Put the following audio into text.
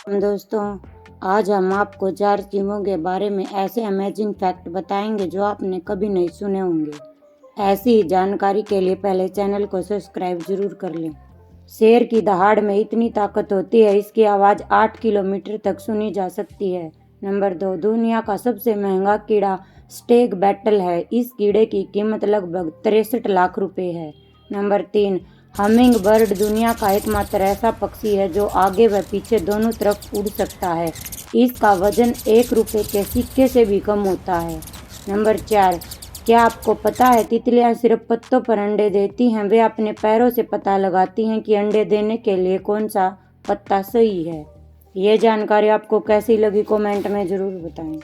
दोस्तों, आज हम आपको 4 जीवों के बारे में ऐसे अमेजिंग फैक्ट बताएंगे जो आपने कभी नहीं सुने होंगे। ऐसी ही जानकारी के लिए पहले चैनल को सब्सक्राइब जरूर कर लें। शेर की दहाड़ में इतनी ताकत होती है, इसकी आवाज़ 8 किलोमीटर तक सुनी जा सकती है। नंबर 2, दुनिया का सबसे महंगा कीड़ा स्नेक बेटल है। इस कीड़े की कीमत लगभग 63 लाख रुपए है। नंबर 3, हमिंग बर्ड दुनिया का एकमात्र ऐसा पक्षी है जो आगे व पीछे दोनों तरफ उड़ सकता है। इसका वजन 1 रुपये के सिक्के से भी कम होता है। नंबर 4, क्या आपको पता है तितलियां सिर्फ पत्तों पर अंडे देती हैं? वे अपने पैरों से पता लगाती हैं कि अंडे देने के लिए कौन सा पत्ता सही है। ये जानकारी आपको कैसी लगी कमेंट में ज़रूर बताएं।